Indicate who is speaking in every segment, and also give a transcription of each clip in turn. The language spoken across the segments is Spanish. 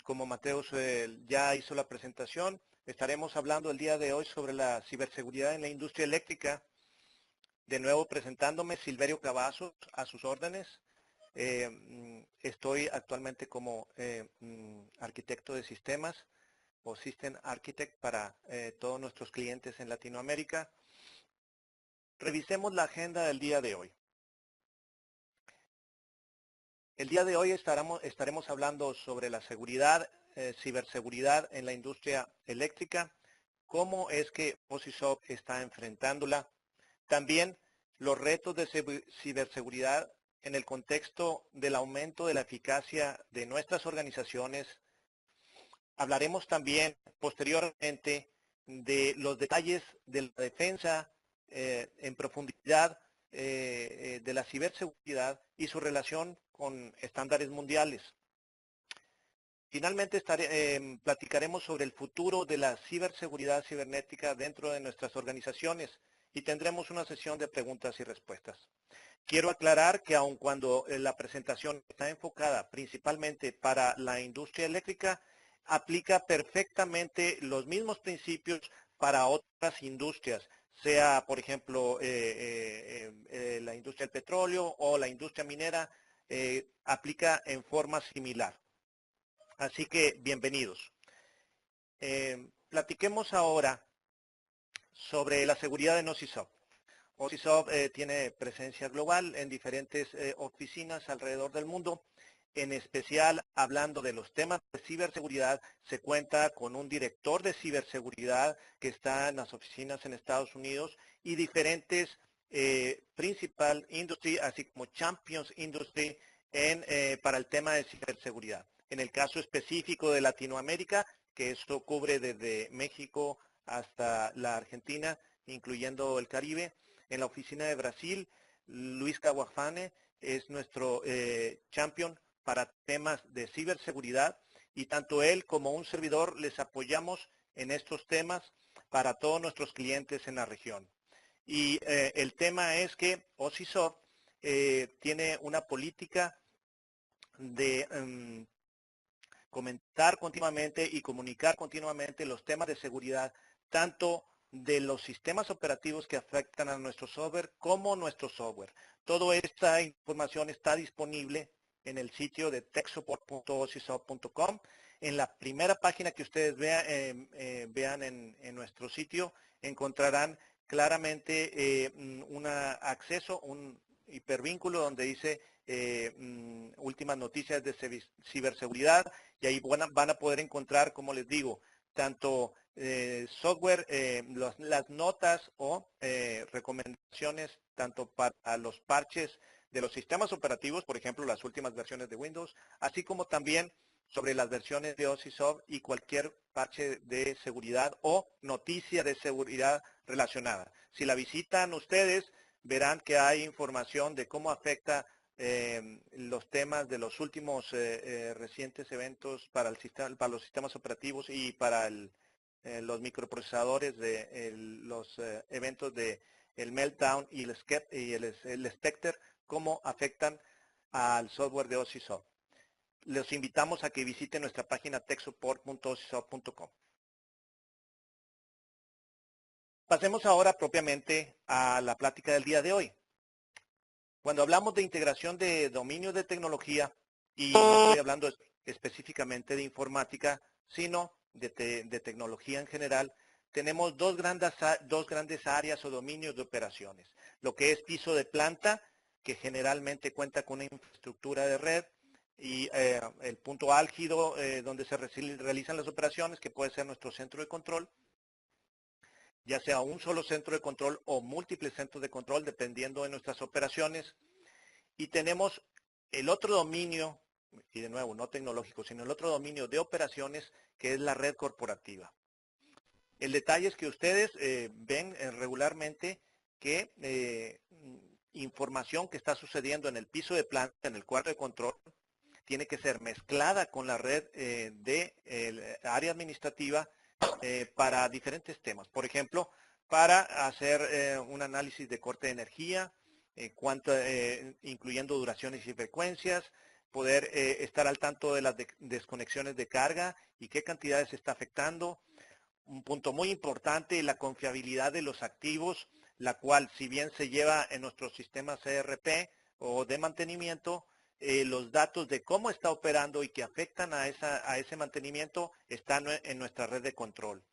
Speaker 1: como Mateus ya hizo la presentación, estaremos hablando el día de hoy sobre la ciberseguridad en la industria eléctrica. De nuevo presentándome, Silverio Cavazos, a sus órdenes. Estoy actualmente como arquitecto de sistemas o System Architect para todos nuestros clientes en Latinoamérica. Revisemos la agenda del día de hoy. El día de hoy estaremos hablando sobre la seguridad, ciberseguridad en la industria eléctrica, cómo es que OSIsoft está enfrentándola. También los retos de ciberseguridad en el contexto del aumento de la eficacia de nuestras organizaciones. Hablaremos también posteriormente de los detalles de la defensa en profundidad de la ciberseguridad y su relación con estándares mundiales. Finalmente platicaremos sobre el futuro de la ciberseguridad cibernética dentro de nuestras organizaciones y tendremos una sesión de preguntas y respuestas. Quiero aclarar que aun cuando la presentación está enfocada principalmente para la industria eléctrica, aplica perfectamente los mismos principios para otras industrias, sea por ejemplo la industria del petróleo o la industria minera, aplica en forma similar. Así que bienvenidos. Platiquemos ahora sobre la seguridad en OSIsoft. OSIsoft tiene presencia global en diferentes oficinas alrededor del mundo. En especial, hablando de los temas de ciberseguridad, se cuenta con un director de ciberseguridad que está en las oficinas en Estados Unidos y diferentes Principal Industry, así como Champions Industry para el tema de ciberseguridad. En el caso específico de Latinoamérica, que esto cubre desde México hasta la Argentina, incluyendo el Caribe. En la oficina de Brasil, Luis Caguafane es nuestro champion para temas de ciberseguridad y tanto él como un servidor les apoyamos en estos temas para todos nuestros clientes en la región. Y el tema es que OSIsoft tiene una política de comentar continuamente y comunicar continuamente los temas de seguridad, tanto de los sistemas operativos que afectan a nuestro software como nuestro software. Toda esta información está disponible en el sitio de techsupport.osisoft.com. En la primera página que ustedes vean en nuestro sitio, encontrarán claramente un acceso, un hipervínculo donde dice últimas noticias de ciberseguridad, y ahí van a poder encontrar, como les digo, tanto software, las notas o recomendaciones tanto para los parches de los sistemas operativos, por ejemplo, las últimas versiones de Windows, así como también sobre las versiones de OSIsoft y cualquier parche de seguridad o noticia de seguridad relacionada. Si la visitan ustedes, verán que hay información de cómo afecta los temas de los últimos recientes eventos para los sistemas operativos y para los microprocesadores de los eventos de el Meltdown y el Spectre, cómo afectan al software de OSIsoft. Les invitamos a que visiten nuestra página techsupport.osisoft.com. Pasemos ahora propiamente a la plática del día de hoy. Cuando hablamos de integración de dominios de tecnología, y no estoy hablando específicamente de informática, sino de tecnología en general, tenemos dos grandes áreas o dominios de operaciones. Lo que es piso de planta, que generalmente cuenta con una infraestructura de red, y el punto álgido donde se realizan las operaciones, que puede ser nuestro centro de control, ya sea un solo centro de control o múltiples centros de control, dependiendo de nuestras operaciones. Y tenemos el otro dominio, y de nuevo, no tecnológico, sino el otro dominio de operaciones, que es la red corporativa. El detalle es que ustedes ven regularmente que información que está sucediendo en el piso de planta, en el cuarto de control, tiene que ser mezclada con la red de área administrativa para diferentes temas. Por ejemplo, para hacer un análisis de corte de energía, incluyendo duraciones y frecuencias, poder estar al tanto de las desconexiones de carga y qué cantidades está afectando. Un punto muy importante, la confiabilidad de los activos, la cual si bien se lleva en nuestros sistemas ERP o de mantenimiento, los datos de cómo está operando y que afectan a ese mantenimiento están en nuestra red de control.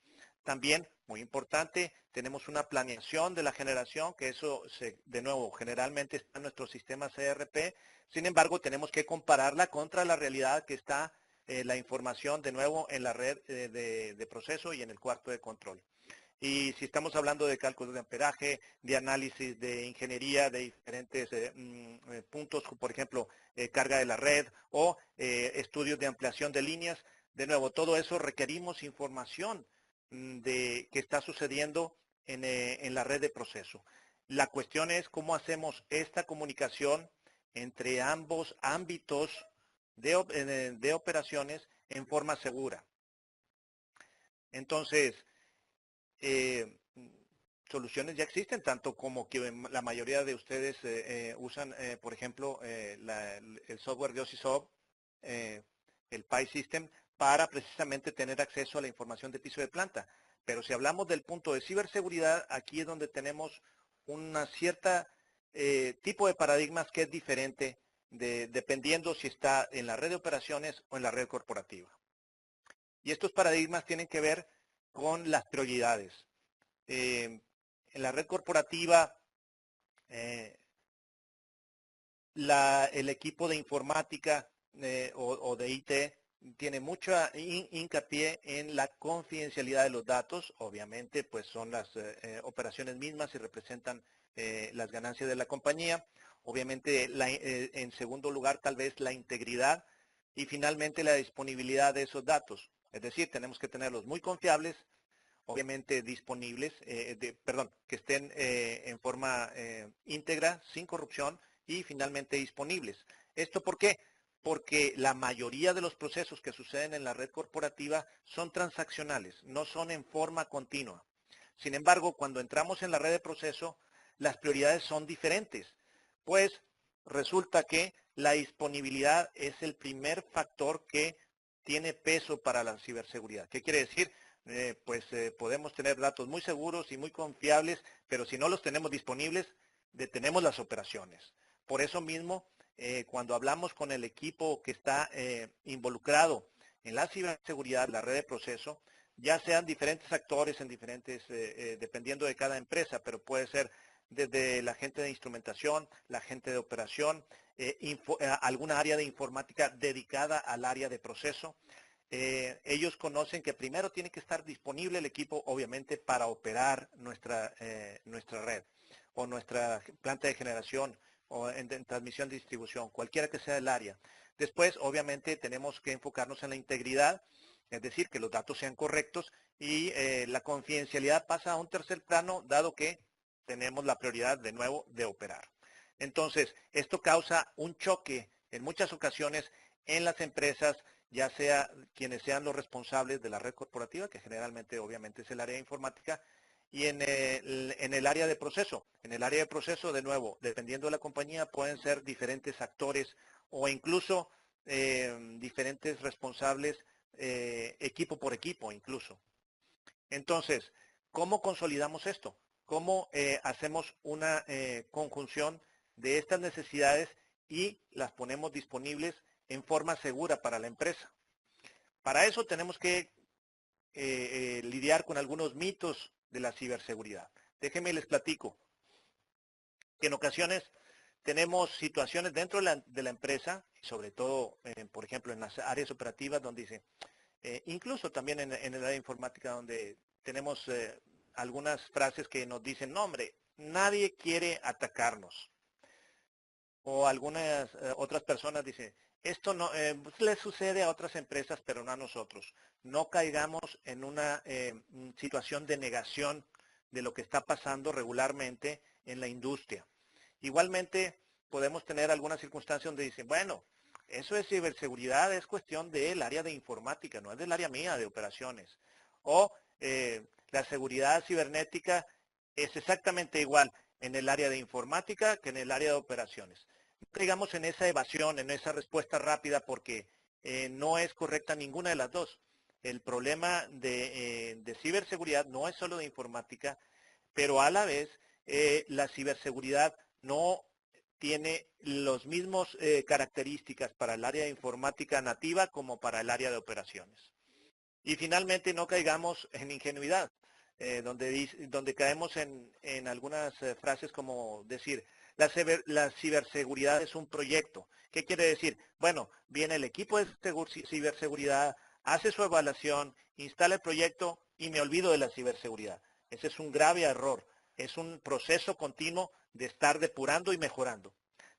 Speaker 1: También, muy importante, tenemos una planeación de la generación, que eso, de nuevo, generalmente está en nuestros sistemas ERP. Sin embargo, tenemos que compararla contra la realidad que está la información, de nuevo, en la red de proceso y en el cuarto de control. Y si estamos hablando de cálculos de amperaje, de análisis de ingeniería de diferentes puntos, por ejemplo, carga de la red o estudios de ampliación de líneas, de nuevo, todo eso requerimos información de qué está sucediendo en la red de proceso. La cuestión es cómo hacemos esta comunicación entre ambos ámbitos de operaciones en forma segura. Entonces, soluciones ya existen, tanto como que la mayoría de ustedes usan, por ejemplo, el software de OSIsoft, el PI System, para precisamente tener acceso a la información de piso de planta. Pero si hablamos del punto de ciberseguridad, aquí es donde tenemos una cierta tipo de paradigmas que es diferente dependiendo si está en la red de operaciones o en la red corporativa. Y estos paradigmas tienen que ver con las prioridades. En la red corporativa, el equipo de informática o de IT tiene mucha hincapié en la confidencialidad de los datos. Obviamente, pues son las operaciones mismas y representan las ganancias de la compañía. Obviamente, en segundo lugar, tal vez la integridad y finalmente la disponibilidad de esos datos. Es decir, tenemos que tenerlos muy confiables, obviamente disponibles, que estén en forma íntegra, sin corrupción y finalmente disponibles. ¿Esto por qué? Porque la mayoría de los procesos que suceden en la red corporativa son transaccionales, no son en forma continua. Sin embargo, cuando entramos en la red de proceso, las prioridades son diferentes, pues resulta que la disponibilidad es el primer factor que tiene peso para la ciberseguridad. ¿Qué quiere decir? Podemos tener datos muy seguros y muy confiables, pero si no los tenemos disponibles, detenemos las operaciones. Por eso mismo, cuando hablamos con el equipo que está involucrado en la ciberseguridad, la red de proceso, ya sean diferentes actores en diferentes, dependiendo de cada empresa, pero puede ser desde la gente de instrumentación, la gente de operación, alguna área de informática dedicada al área de proceso. Ellos conocen que primero tiene que estar disponible el equipo, obviamente, para operar nuestra red o nuestra planta de generación o en transmisión de distribución, cualquiera que sea el área. Después, obviamente, tenemos que enfocarnos en la integridad, es decir, que los datos sean correctos y la confidencialidad pasa a un tercer plano, dado que tenemos la prioridad, de nuevo, de operar. Entonces, esto causa un choque en muchas ocasiones en las empresas, ya sea quienes sean los responsables de la red corporativa, que generalmente obviamente es el área de informática, y en el área de proceso. En el área de proceso, de nuevo, dependiendo de la compañía, pueden ser diferentes actores o incluso diferentes responsables, equipo por equipo incluso. Entonces, ¿cómo consolidamos esto? ¿Cómo hacemos una conjunción de estas necesidades y las ponemos disponibles en forma segura para la empresa? Para eso tenemos que lidiar con algunos mitos de la ciberseguridad. Déjenme les platico que en ocasiones tenemos situaciones dentro de la empresa, sobre todo, por ejemplo, en las áreas operativas donde dice, incluso también en el área de informática donde tenemos algunas frases que nos dicen, no hombre, nadie quiere atacarnos. O algunas otras personas dicen, esto no le sucede a otras empresas, pero no a nosotros. No caigamos en una situación de negación de lo que está pasando regularmente en la industria. Igualmente, podemos tener algunas circunstancias donde dicen, bueno, eso es ciberseguridad, es cuestión del área de informática, no es del área mía de operaciones. O la seguridad cibernética es exactamente igual en el área de informática que en el área de operaciones. No caigamos en esa evasión, en esa respuesta rápida, porque no es correcta ninguna de las dos. El problema de ciberseguridad no es solo de informática, pero a la vez la ciberseguridad no tiene los mismos características para el área de informática nativa como para el área de operaciones. Y finalmente no caigamos en ingenuidad, donde caemos en algunas frases como decir, la ciberseguridad es un proyecto. ¿Qué quiere decir? Bueno, viene el equipo de ciberseguridad, hace su evaluación, instala el proyecto y me olvido de la ciberseguridad. Ese es un grave error. Es un proceso continuo de estar depurando y mejorando.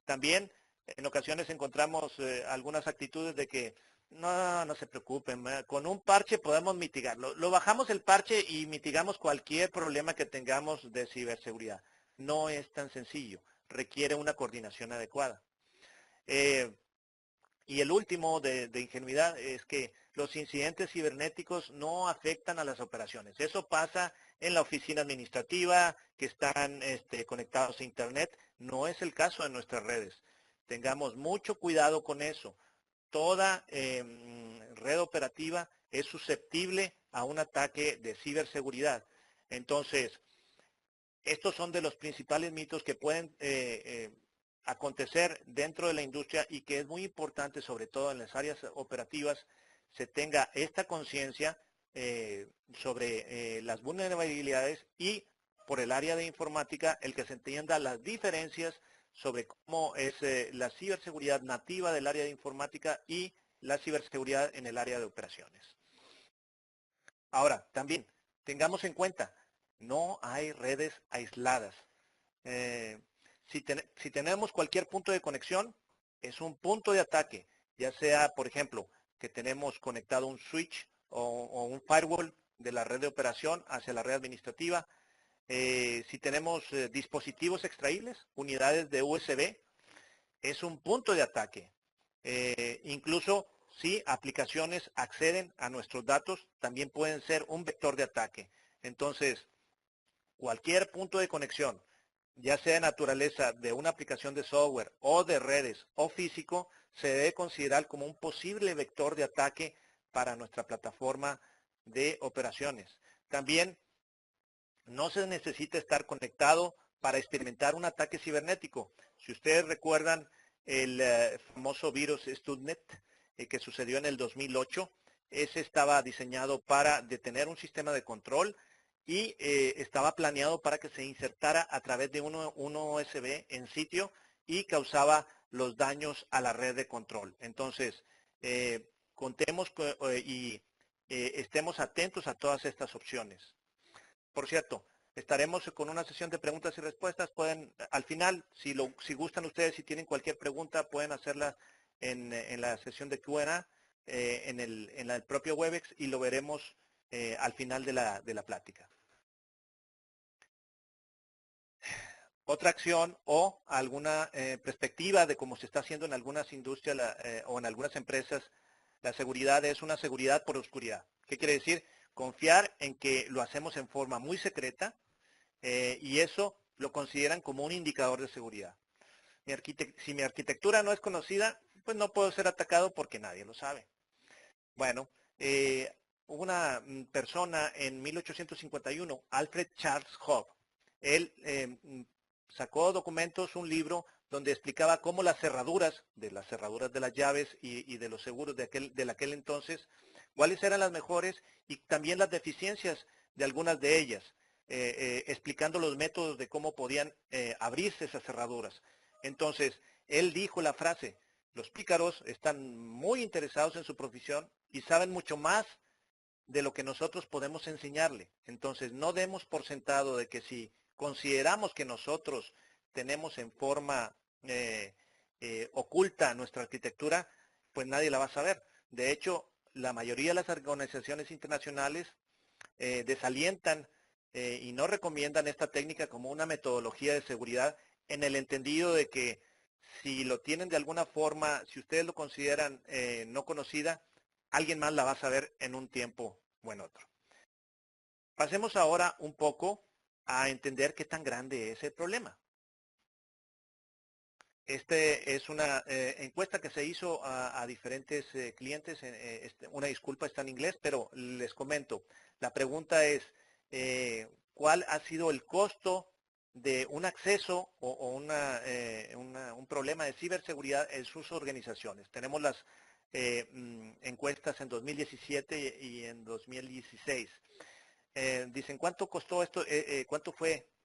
Speaker 1: También en ocasiones encontramos algunas actitudes de que no se preocupen, con un parche podemos mitigarlo. Lo bajamos el parche y mitigamos cualquier problema que tengamos de ciberseguridad. No es tan sencillo, requiere una coordinación adecuada. Eh, y el último de ingenuidad es que los incidentes cibernéticos no afectan a las operaciones. Eso pasa en la oficina administrativa, que están conectados a Internet. No es el caso de nuestras redes. Tengamos mucho cuidado con eso. Toda red operativa es susceptible a un ataque de ciberseguridad. Entonces, estos son de los principales mitos que pueden acontecer dentro de la industria y que es muy importante, sobre todo en las áreas operativas, se tenga esta conciencia sobre las vulnerabilidades y por el área de informática el que se entienda las diferencias sobre cómo es la ciberseguridad nativa del área de informática y la ciberseguridad en el área de operaciones. Ahora, también tengamos en cuenta, no hay redes aisladas. Eh, si tenemos cualquier punto de conexión, es un punto de ataque, ya sea, por ejemplo, que tenemos conectado un switch o un firewall de la red de operación hacia la red administrativa. Si tenemos dispositivos extraíbles, unidades de USB, es un punto de ataque. Incluso si aplicaciones acceden a nuestros datos, también pueden ser un vector de ataque. Entonces, cualquier punto de conexión, ya sea de naturaleza de una aplicación de software o de redes o físico, se debe considerar como un posible vector de ataque para nuestra plataforma de operaciones. También no se necesita estar conectado para experimentar un ataque cibernético. Si ustedes recuerdan el famoso virus Stuxnet que sucedió en el 2008, ese estaba diseñado para detener un sistema de control y estaba planeado para que se insertara a través de un USB en sitio y causaba los daños a la red de control. Entonces, contemos y estemos atentos a todas estas opciones. Por cierto, estaremos con una sesión de preguntas y respuestas. Pueden, al final, si gustan ustedes, si tienen cualquier pregunta, pueden hacerla en la sesión de Q&A, en el propio Webex, y lo veremos al final de la plática. Otra acción o alguna perspectiva de cómo se está haciendo en algunas industrias o en algunas empresas, la seguridad es una seguridad por oscuridad. ¿Qué quiere decir? Confiar en que lo hacemos en forma muy secreta, y eso lo consideran como un indicador de seguridad. Si mi arquitectura no es conocida, pues no puedo ser atacado porque nadie lo sabe. Bueno, hubo una persona en 1851, Alfred Charles Hogg. Él sacó documentos, un libro, donde explicaba cómo las cerraduras de las llaves y de los seguros de aquel entonces, cuáles eran las mejores y también las deficiencias de algunas de ellas, explicando los métodos de cómo podían abrirse esas cerraduras. Entonces, él dijo la frase: los pícaros están muy interesados en su profesión y saben mucho más de lo que nosotros podemos enseñarle. Entonces, no demos por sentado de que si consideramos que nosotros tenemos en forma oculta nuestra arquitectura, pues nadie la va a saber. De hecho, la mayoría de las organizaciones internacionales desalientan y no recomiendan esta técnica como una metodología de seguridad, en el entendido de que si lo tienen de alguna forma, si ustedes lo consideran no conocida, alguien más la va a saber en un tiempo o en otro. Pasemos ahora un poco a entender qué tan grande es el problema. Este es una encuesta que se hizo a diferentes clientes. Una disculpa, está en inglés, pero les comento. La pregunta es, ¿cuál ha sido el costo de un acceso o un problema de ciberseguridad en sus organizaciones? Tenemos las encuestas en 2017 y en 2016. Dicen, ¿cuánto costó esto?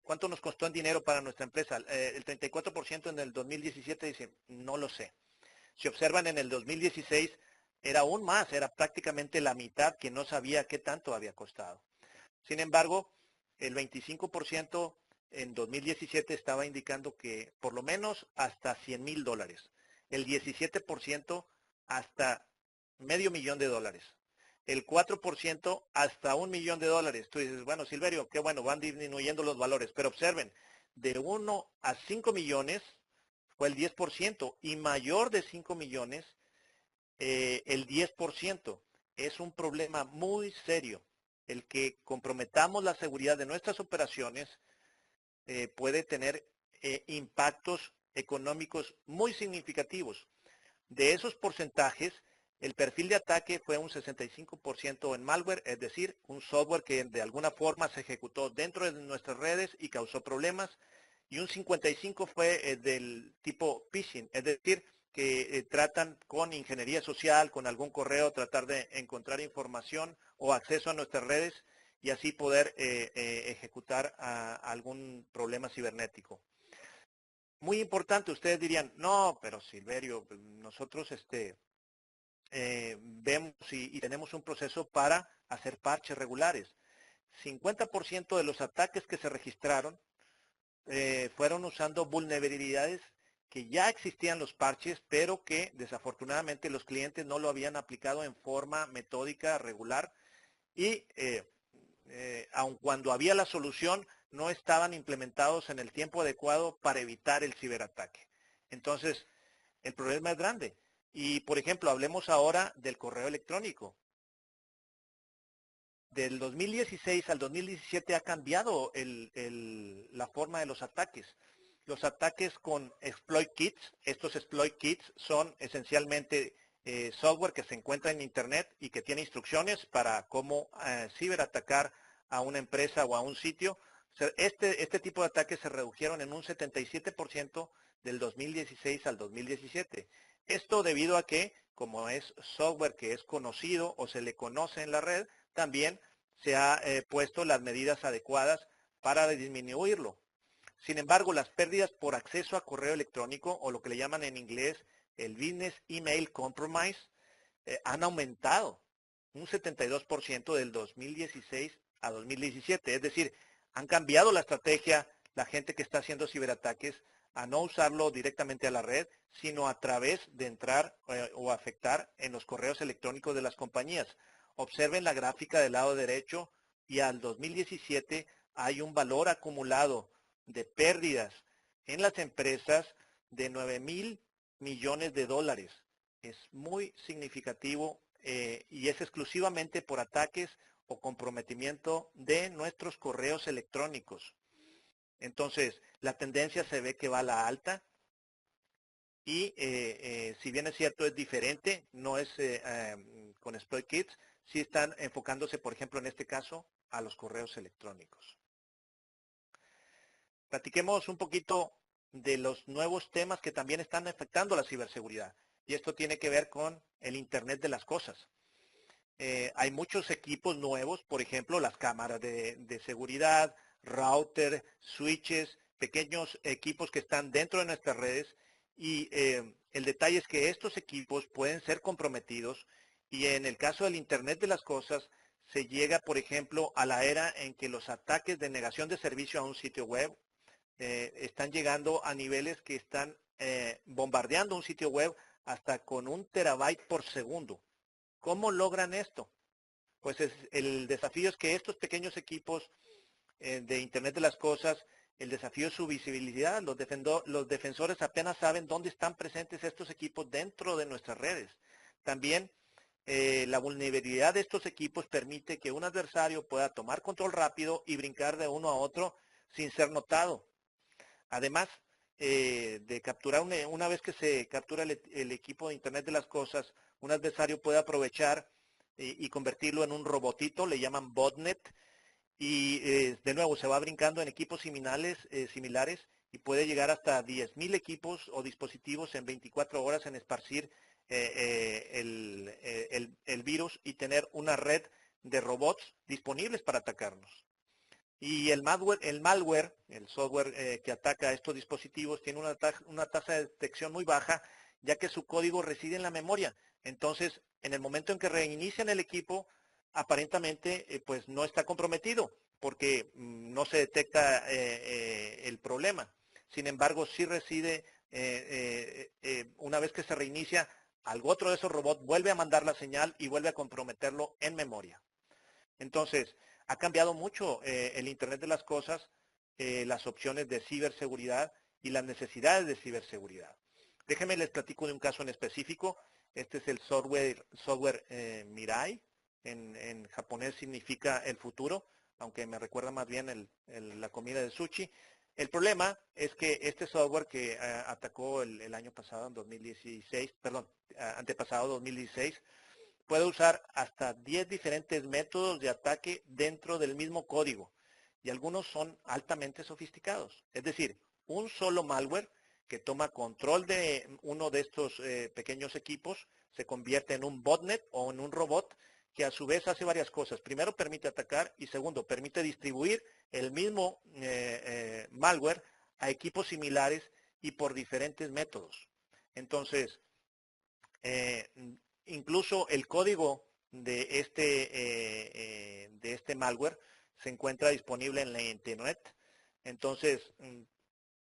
Speaker 1: ¿Cuánto nos costó en dinero para nuestra empresa? El 34% en el 2017 dice, no lo sé. Si observan en el 2016, era aún más, era prácticamente la mitad que no sabía qué tanto había costado. Sin embargo, el 25% en 2017 estaba indicando que por lo menos hasta $100,000. El 17% hasta $500,000. El 4% hasta $1,000,000. Tú dices, bueno, Silverio, qué bueno, van disminuyendo los valores. Pero observen, de 1 a 5 millones fue el 10% y mayor de 5 millones el 10%. Es un problema muy serio. El que comprometamos la seguridad de nuestras operaciones puede tener impactos económicos muy significativos. De esos porcentajes, el perfil de ataque fue un 65% en malware, es decir, un software que de alguna forma se ejecutó dentro de nuestras redes y causó problemas, y un 55% fue del tipo phishing, es decir, que tratan con ingeniería social, con algún correo, tratar de encontrar información o acceso a nuestras redes y así poder ejecutar algún problema cibernético. Muy importante, ustedes dirían, no, pero Silverio, nosotros vemos y tenemos un proceso para hacer parches regulares. 50% de los ataques que se registraron fueron usando vulnerabilidades que ya existían los parches, pero que desafortunadamente los clientes no lo habían aplicado en forma metódica regular y aun cuando había la solución, no estaban implementados en el tiempo adecuado para evitar el ciberataque. Entonces, el problema es grande. Y, por ejemplo, hablemos ahora del correo electrónico. Del 2016 al 2017 ha cambiado la forma de los ataques. Los ataques con exploit kits, estos exploit kits son esencialmente software que se encuentra en Internet y que tiene instrucciones para cómo ciberatacar a una empresa o a un sitio. O sea, este tipo de ataques se redujeron en un 77% del 2016 al 2017. Esto debido a que, como es software que es conocido o se le conoce en la red, también se ha puesto las medidas adecuadas para disminuirlo. Sin embargo, las pérdidas por acceso a correo electrónico, o lo que le llaman en inglés el Business Email Compromise, han aumentado un 72% del 2016 a 2017. Es decir, han cambiado la estrategia la gente que está haciendo ciberataques a no usarlo directamente a la red, sino a través de entrar o afectar en los correos electrónicos de las compañías. Observen la gráfica del lado derecho y al 2017 hay un valor acumulado de pérdidas en las empresas de 9,000,000,000 de dólares. Es muy significativo y es exclusivamente por ataques o comprometimiento de nuestros correos electrónicos. Entonces, la tendencia se ve que va a la alta y si bien es cierto es diferente, no es con exploit kits, sí están enfocándose, por ejemplo, en este caso, a los correos electrónicos. Platiquemos un poquito de los nuevos temas que también están afectando la ciberseguridad. Y esto tiene que ver con el Internet de las cosas. Hay muchos equipos nuevos, por ejemplo, las cámaras de seguridad, router, switches, pequeños equipos que están dentro de nuestras redes. Y el detalle es que estos equipos pueden ser comprometidos y en el caso del Internet de las cosas, se llega, por ejemplo, a la era en que los ataques de negación de servicio a un sitio web están llegando a niveles que están bombardeando un sitio web hasta con 1 TB por segundo. ¿Cómo logran esto? Pues el desafío es que estos pequeños equipos de Internet de las Cosas, el desafío es su visibilidad. Los defensores apenas saben dónde están presentes estos equipos dentro de nuestras redes. También la vulnerabilidad de estos equipos permite que un adversario pueda tomar control rápido y brincar de uno a otro sin ser notado. Además, de capturar, una vez que se captura el equipo de Internet de las Cosas, un adversario puede aprovechar y convertirlo en un robotito, le llaman botnet, y de nuevo se va brincando en equipos similares y puede llegar hasta 10,000 equipos o dispositivos en 24 horas en esparcir el virus y tener una red de robots disponibles para atacarnos. Y el malware, el software que ataca a estos dispositivos, tiene una tasa de detección muy baja, ya que su código reside en la memoria. Entonces, en el momento en que reinician el equipo, aparentemente pues no está comprometido, porque no se detecta el problema. Sin embargo, sí reside, una vez que se reinicia, algo otro de esos robots vuelve a mandar la señal y vuelve a comprometerlo en memoria. Entonces, ha cambiado mucho el Internet de las Cosas, las opciones de ciberseguridad y las necesidades de ciberseguridad. Déjenme les platico de un caso en específico. Este es el software Mirai. En japonés significa el futuro, aunque me recuerda más bien la comida de sushi. El problema es que este software que atacó el año pasado, en 2016, perdón, antepasado 2016, puede usar hasta 10 diferentes métodos de ataque dentro del mismo código y algunos son altamente sofisticados. Es decir, un solo malware que toma control de uno de estos pequeños equipos se convierte en un botnet o en un robot que a su vez hace varias cosas. Primero, permite atacar y segundo, permite distribuir el mismo malware a equipos similares y por diferentes métodos. Entonces, eh, incluso el código de este malware se encuentra disponible en la internet. Entonces,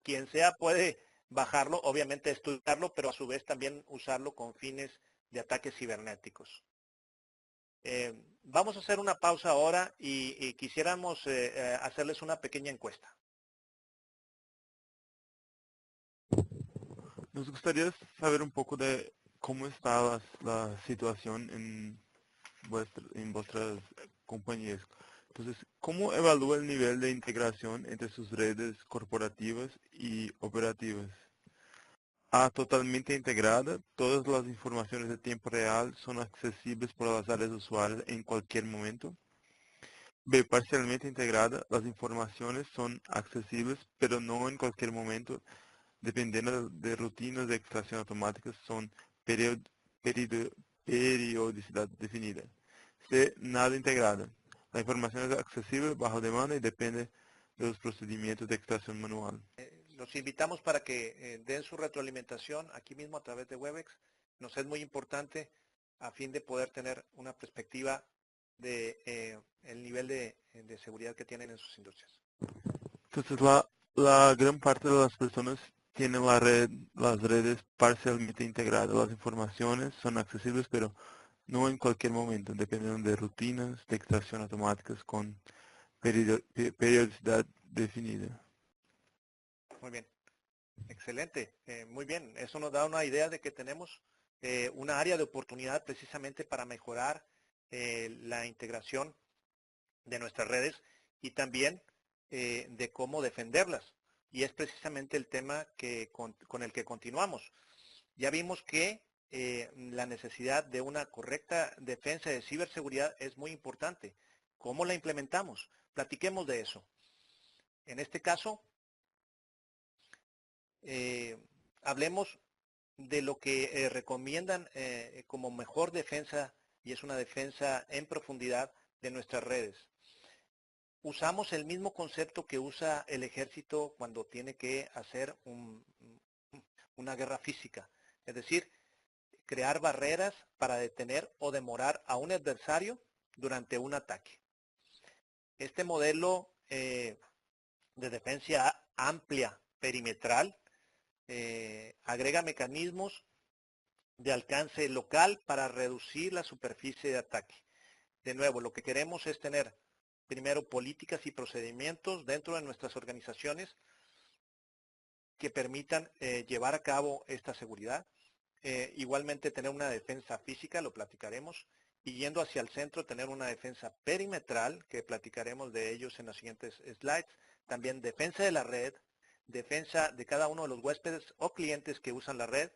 Speaker 1: quien sea puede bajarlo, obviamente estudiarlo, pero a su vez también usarlo con fines de ataques cibernéticos. Vamos a hacer una pausa ahora y quisiéramos hacerles una pequeña encuesta.
Speaker 2: Nos gustaría saber un poco de cómo está la situación en vuestras compañías. Entonces, ¿cómo evalúa el nivel de integración entre sus redes corporativas y operativas? A, totalmente integrada, todas las informaciones de tiempo real son accesibles por las áreas usuarias en cualquier momento. B, parcialmente integrada, las informaciones son accesibles, pero no en cualquier momento, dependiendo de rutinas de extracción automáticas, son periodicidad definida. C, nada integrada. La información es accesible bajo demanda y depende de los procedimientos de extracción manual.
Speaker 1: Los invitamos para que den su retroalimentación aquí mismo a través de Webex. Nos es muy importante a fin de poder tener una perspectiva de el nivel de seguridad que tienen en sus industrias.
Speaker 2: Entonces, la gran parte de las personas tienen las redes parcialmente integradas. Las informaciones son accesibles, pero no en cualquier momento, dependiendo de rutinas de extracción automáticas con periodicidad definida.
Speaker 1: Muy bien, excelente, muy bien. Eso nos da una idea de que tenemos una área de oportunidad precisamente para mejorar la integración de nuestras redes y también de cómo defenderlas. Y es precisamente el tema con el que continuamos. Ya vimos que la necesidad de una correcta defensa de ciberseguridad es muy importante. ¿Cómo la implementamos? Platiquemos de eso. En este caso, eh, hablemos de lo que recomiendan como mejor defensa, y es una defensa en profundidad de nuestras redes. Usamos el mismo concepto que usa el ejército cuando tiene que hacer una guerra física. Es decir, crear barreras para detener o demorar a un adversario durante un ataque. Este modelo de defensa amplia, perimetral, agrega mecanismos de alcance local para reducir la superficie de ataque. De nuevo, lo que queremos es tener primero políticas y procedimientos dentro de nuestras organizaciones que permitan llevar a cabo esta seguridad. Igualmente tener una defensa física, lo platicaremos, y yendo hacia el centro tener una defensa perimetral, que platicaremos de ellos en los siguientes slides. También defensa de la red, defensa de cada uno de los huéspedes o clientes que usan la red,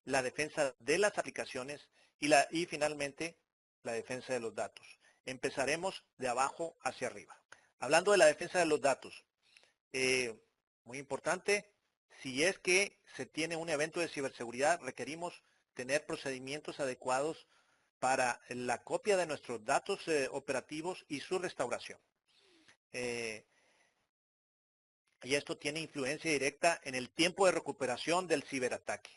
Speaker 1: la defensa de las aplicaciones y finalmente la defensa de los datos. Empezaremos de abajo hacia arriba. Hablando de la defensa de los datos, muy importante, si es que se tiene un evento de ciberseguridad, requerimos tener procedimientos adecuados para la copia de nuestros datos operativos y su restauración. Y esto tiene influencia directa en el tiempo de recuperación del ciberataque.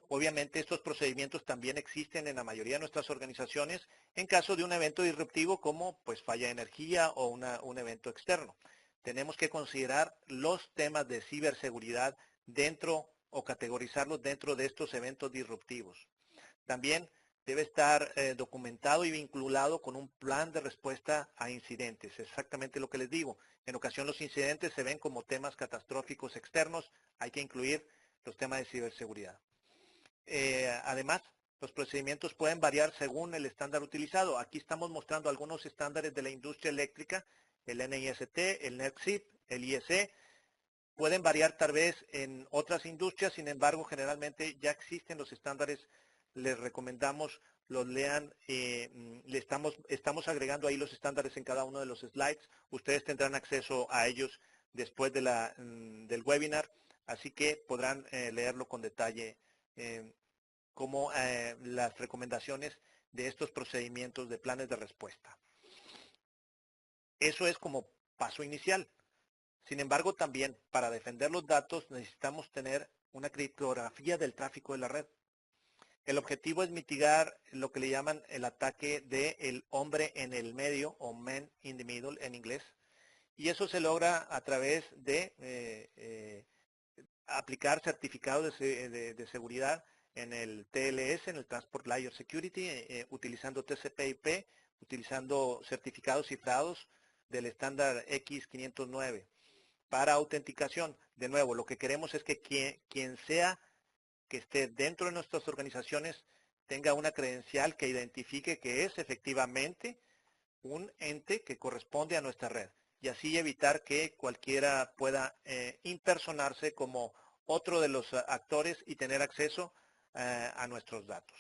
Speaker 1: Obviamente estos procedimientos también existen en la mayoría de nuestras organizaciones en caso de un evento disruptivo como pues falla de energía o un evento externo. Tenemos que considerar los temas de ciberseguridad dentro o categorizarlos dentro de estos eventos disruptivos. También debe estar documentado y vinculado con un plan de respuesta a incidentes. Exactamente lo que les digo. En ocasión los incidentes se ven como temas catastróficos externos. Hay que incluir los temas de ciberseguridad. Además, los procedimientos pueden variar según el estándar utilizado. Aquí estamos mostrando algunos estándares de la industria eléctrica, el NIST, el NERSC, el IEC. Pueden variar tal vez en otras industrias, sin embargo, generalmente ya existen los estándares. Les recomendamos los lean, estamos agregando ahí los estándares en cada uno de los slides. Ustedes tendrán acceso a ellos después de del webinar, así que podrán leerlo con detalle como las recomendaciones de estos procedimientos de planes de respuesta. Eso es como paso inicial. Sin embargo, también para defender los datos necesitamos tener una criptografía del tráfico de la red. El objetivo es mitigar lo que le llaman el ataque del hombre en el medio, o man in the middle en inglés, y eso se logra a través de aplicar certificados de seguridad en el TLS, en el Transport Layer Security, utilizando TCP/IP, utilizando certificados cifrados del estándar X509 para autenticación. De nuevo, lo que queremos es que quien sea que esté dentro de nuestras organizaciones tenga una credencial que identifique que es efectivamente un ente que corresponde a nuestra red y así evitar que cualquiera pueda impersonarse como otro de los actores y tener acceso a nuestros datos.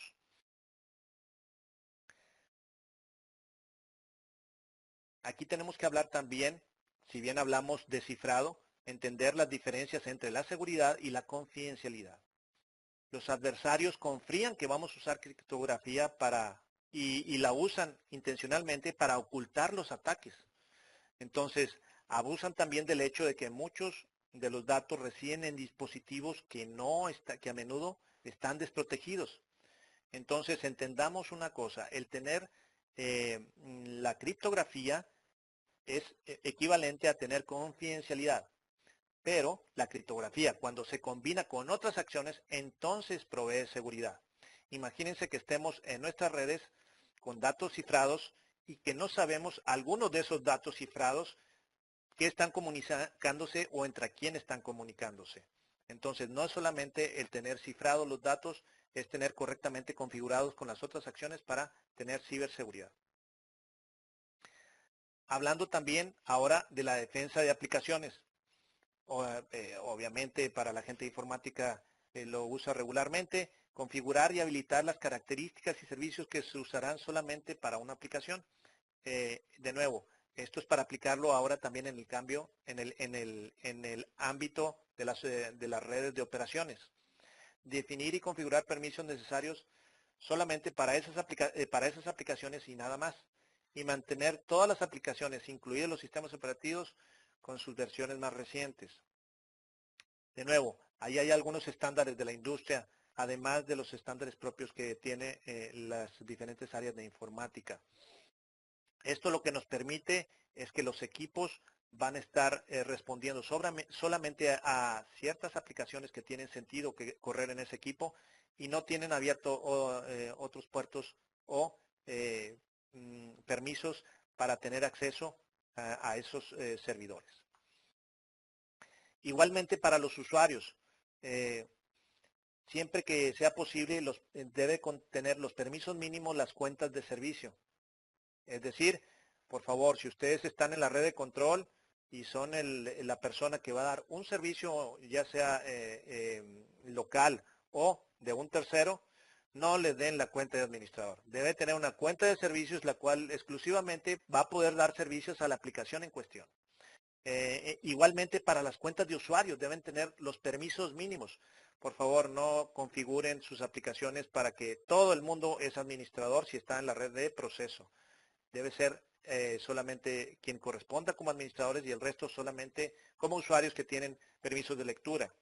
Speaker 1: Aquí tenemos que hablar también, si bien hablamos de cifrado, entender las diferencias entre la seguridad y la confidencialidad. Los adversarios confían que vamos a usar criptografía y la usan intencionalmente para ocultar los ataques. Entonces, abusan también del hecho de que muchos de los datos residen en dispositivos que a menudo están desprotegidos. Entonces, entendamos una cosa, el tener la criptografía es equivalente a tener confidencialidad. Pero la criptografía, cuando se combina con otras acciones, entonces provee seguridad. Imagínense que estemos en nuestras redes con datos cifrados y que no sabemos algunos de esos datos cifrados qué están comunicándose o entre quién están comunicándose. Entonces, no es solamente el tener cifrados los datos, es tener correctamente configurados con las otras acciones para tener ciberseguridad. Hablando también ahora de la defensa de aplicaciones. Obviamente para la gente de informática lo usa regularmente, configurar y habilitar las características y servicios que se usarán solamente para una aplicación. De nuevo, esto es para aplicarlo ahora también en el cambio, en el ámbito de las redes de operaciones. Definir y configurar permisos necesarios solamente para esas aplicaciones y nada más. Y mantener todas las aplicaciones, incluidos los sistemas operativos, con sus versiones más recientes. De nuevo, ahí hay algunos estándares de la industria, además de los estándares propios que tiene las diferentes áreas de informática. Esto lo que nos permite es que los equipos van a estar respondiendo solamente a ciertas aplicaciones que tienen sentido que correr en ese equipo y no tienen abierto otros puertos o permisos para tener acceso a esos servidores. Igualmente para los usuarios, siempre que sea posible debe contener los permisos mínimos las cuentas de servicio. Es decir, por favor, si ustedes están en la red de control y son la persona que va a dar un servicio, ya sea local o de un tercero, no le den la cuenta de administrador. Debe tener una cuenta de servicios la cual exclusivamente va a poder dar servicios a la aplicación en cuestión. Igualmente para las cuentas de usuarios deben tener los permisos mínimos. Por favor, no configuren sus aplicaciones para que todo el mundo es administrador si está en la red de proceso. Debe ser solamente quien corresponda como administradores y el resto solamente como usuarios que tienen permisos de lectura.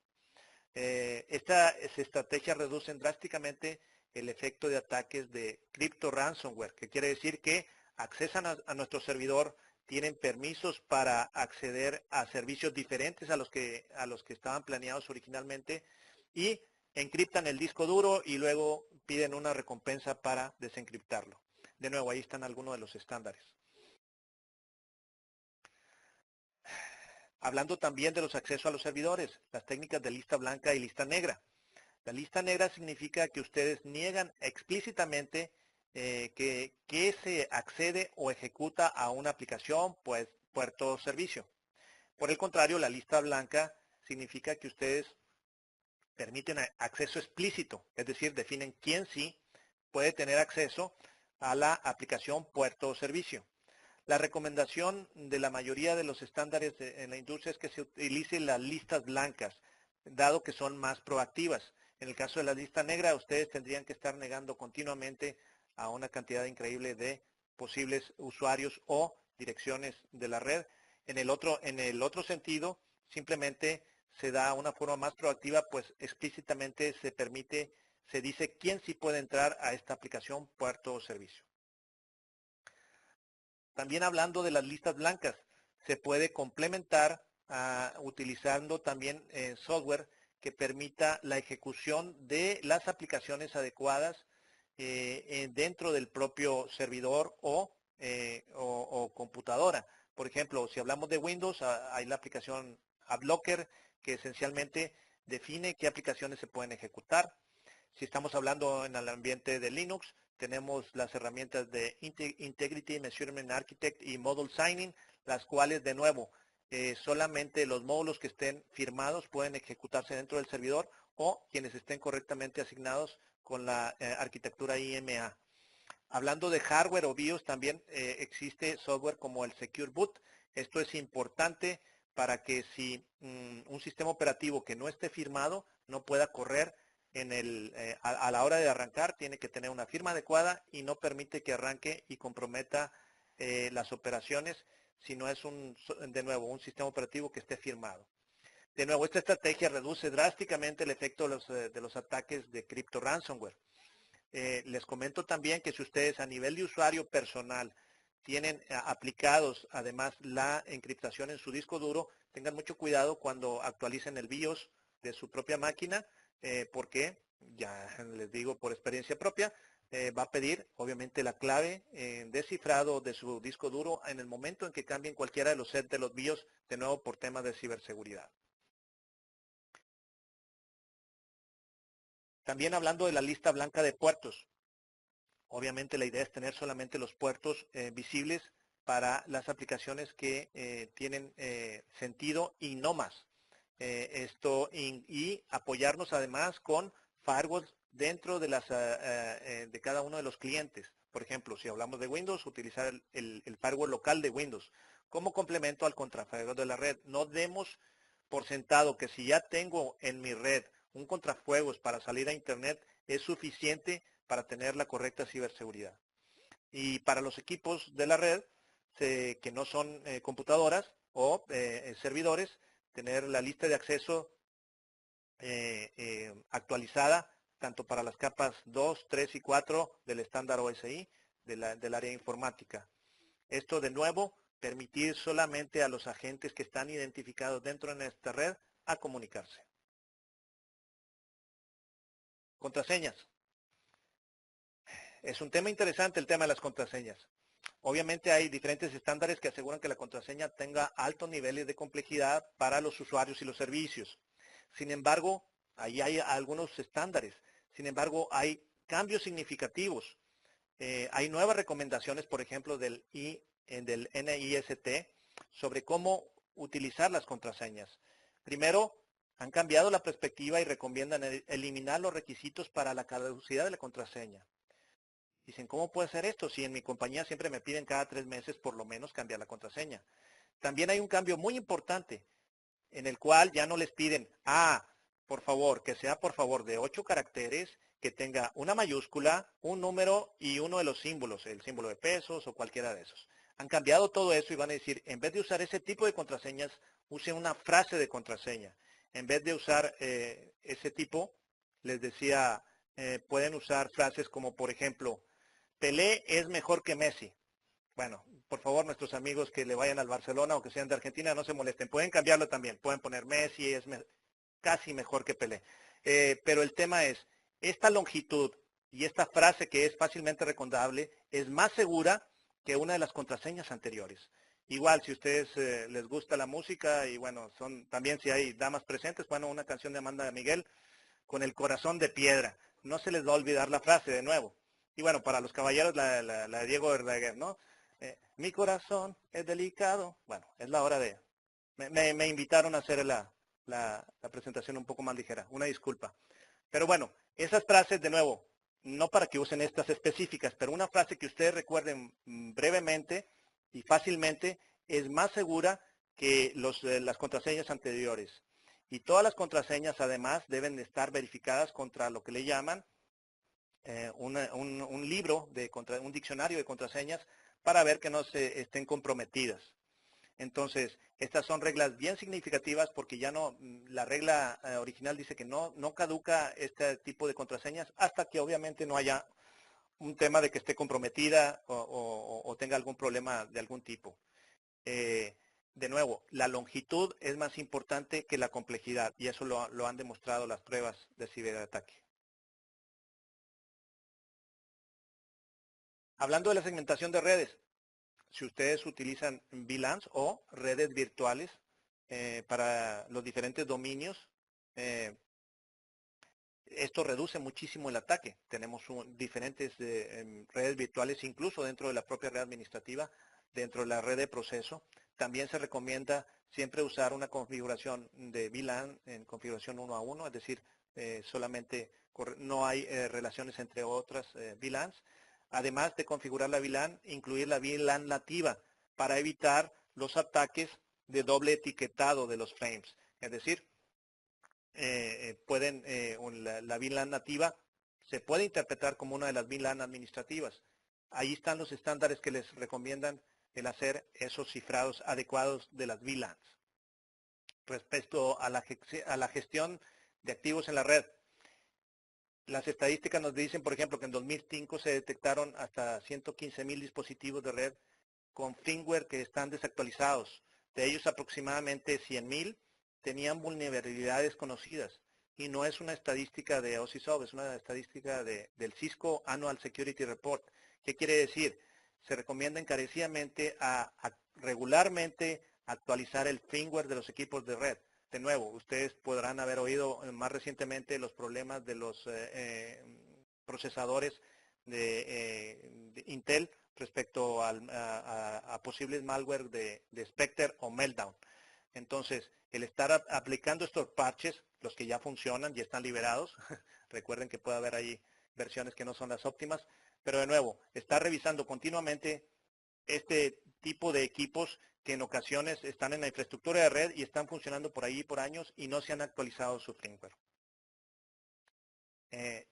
Speaker 1: Estas estrategias reducen drásticamente el efecto de ataques de crypto ransomware, que quiere decir que accesan a nuestro servidor, tienen permisos para acceder a servicios diferentes a los que estaban planeados originalmente y encriptan el disco duro y luego piden una recompensa para desencriptarlo. De nuevo, ahí están algunos de los estándares. Hablando también de los accesos a los servidores, las técnicas de lista blanca y lista negra. La lista negra significa que ustedes niegan explícitamente que se accede o ejecuta a una aplicación, pues, puerto o servicio. Por el contrario, la lista blanca significa que ustedes permiten acceso explícito, es decir, definen quién sí puede tener acceso a la aplicación, puerto o servicio. La recomendación de la mayoría de los estándares en la industria es que se utilicen las listas blancas, dado que son más proactivas. En el caso de la lista negra, ustedes tendrían que estar negando continuamente a una cantidad increíble de posibles usuarios o direcciones de la red. En el otro sentido, simplemente se da una forma más proactiva, pues explícitamente se dice quién sí puede entrar a esta aplicación, puerto o servicio. También hablando de las listas blancas, se puede complementar utilizando también software que permita la ejecución de las aplicaciones adecuadas dentro del propio servidor o computadora. Por ejemplo, si hablamos de Windows, hay la aplicación AppLocker que esencialmente define qué aplicaciones se pueden ejecutar. Si estamos hablando en el ambiente de Linux, tenemos las herramientas de Integrity Measurement Architect y Module Signing, las cuales, de nuevo, solamente los módulos que estén firmados pueden ejecutarse dentro del servidor o quienes estén correctamente asignados con la arquitectura IMA. Hablando de hardware o BIOS, también existe software como el Secure Boot. Esto es importante para que si un sistema operativo que no esté firmado no pueda correr a la hora de arrancar, tiene que tener una firma adecuada y no permite que arranque y comprometa las operaciones si no es de nuevo un sistema operativo que esté firmado. De nuevo, esta estrategia reduce drásticamente el efecto de los ataques de crypto ransomware. Les comento también que si ustedes a nivel de usuario personal tienen aplicados además la encriptación en su disco duro, tengan mucho cuidado cuando actualicen el BIOS de su propia máquina, porque, ya les digo por experiencia propia, va a pedir obviamente la clave descifrado de su disco duro en el momento en que cambien cualquiera de los sets de los BIOS, de nuevo por temas de ciberseguridad. También hablando de la lista blanca de puertos. Obviamente la idea es tener solamente los puertos visibles para las aplicaciones que tienen sentido y no más. Y apoyarnos además con firewalls dentro de cada uno de los clientes. Por ejemplo, si hablamos de Windows, utilizar el firewall local de Windows como complemento al contrafuegos de la red. No demos por sentado que si ya tengo en mi red un contrafuegos para salir a Internet, es suficiente para tener la correcta ciberseguridad. Y para los equipos de la red, que no son computadoras o servidores, tener la lista de acceso actualizada tanto para las capas 2, 3 y 4 del estándar OSI del área informática. Esto de nuevo, permitir solamente a los agentes que están identificados dentro de esta red a comunicarse. Contraseñas. Es un tema interesante el tema de las contraseñas. Obviamente hay diferentes estándares que aseguran que la contraseña tenga altos niveles de complejidad para los usuarios y los servicios. Sin embargo, ahí hay algunos estándares. Sin embargo, hay cambios significativos. Hay nuevas recomendaciones, por ejemplo, del NIST sobre cómo utilizar las contraseñas. Primero, han cambiado la perspectiva y recomiendan eliminar los requisitos para la caducidad de la contraseña. Dicen, ¿cómo puede ser esto? Si en mi compañía siempre me piden cada 3 meses por lo menos cambiar la contraseña. También hay un cambio muy importante en el cual ya no les piden, por favor, que sea por favor de 8 caracteres, que tenga una mayúscula, un número y uno de los símbolos, el símbolo de pesos o cualquiera de esos. Han cambiado todo eso y van a decir, en vez de usar ese tipo de contraseñas, use una frase de contraseña. En vez de usar ese tipo, les decía, pueden usar frases como, por ejemplo, Pelé es mejor que Messi. Bueno, por favor, nuestros amigos que le vayan al Barcelona o que sean de Argentina, no se molesten. Pueden cambiarlo también. Pueden poner Messi es casi mejor que Pelé. Pero el tema es, esta longitud y esta frase que es fácilmente recordable es más segura que una de las contraseñas anteriores. Igual, si a ustedes les gusta la música y bueno, también si hay damas presentes, bueno, una canción de Amanda Miguel, con el corazón de piedra. No se les va a olvidar la frase de nuevo. Y bueno, para los caballeros, la de Diego Verdaguer, ¿no? Mi corazón es delicado. Bueno, es la hora de... Me invitaron a hacer la presentación un poco más ligera. Una disculpa. Pero bueno, esas frases, de nuevo, no para que usen estas específicas, pero una frase que ustedes recuerden brevemente y fácilmente es más segura que las contraseñas anteriores. Y todas las contraseñas, además, deben estar verificadas contra lo que le llaman un libro, un diccionario de contraseñas para ver que no se estén comprometidas. Entonces, estas son reglas bien significativas porque ya no, la regla original dice que no caduca este tipo de contraseñas hasta que obviamente no haya un tema de que esté comprometida o tenga algún problema de algún tipo. De nuevo, la longitud es más importante que la complejidad y eso lo han demostrado las pruebas de ciberataque. Hablando de la segmentación de redes, si ustedes utilizan VLANs o redes virtuales para los diferentes dominios, esto reduce muchísimo el ataque. Tenemos diferentes redes virtuales, incluso dentro de la propia red administrativa, dentro de la red de proceso. También se recomienda siempre usar una configuración de VLAN en configuración 1 a 1, es decir, solamente no hay relaciones entre otras VLANs. Además de configurar la VLAN, incluir la VLAN nativa para evitar los ataques de doble etiquetado de los frames. Es decir, la VLAN nativa se puede interpretar como una de las VLAN administrativas. Ahí están los estándares que les recomiendan el hacer esos cifrados adecuados de las VLANs. Respecto a la gestión de activos en la red, las estadísticas nos dicen, por ejemplo, que en 2005 se detectaron hasta 115,000 dispositivos de red con firmware que están desactualizados. De ellos aproximadamente 100,000 tenían vulnerabilidades conocidas. Y no es una estadística de OSISOF, es una estadística del Cisco Annual Security Report. ¿Qué quiere decir? Se recomienda encarecidamente a regularmente actualizar el firmware de los equipos de red. De nuevo, ustedes podrán haber oído más recientemente los problemas de los procesadores de Intel respecto a posibles malware de Spectre o Meltdown. Entonces, el estar aplicando estos parches, los que ya funcionan y están liberados, recuerden que puede haber ahí versiones que no son las óptimas, pero de nuevo, estar revisando continuamente este tipo de equipos que en ocasiones están en la infraestructura de red y están funcionando por ahí por años y no se han actualizado su firmware.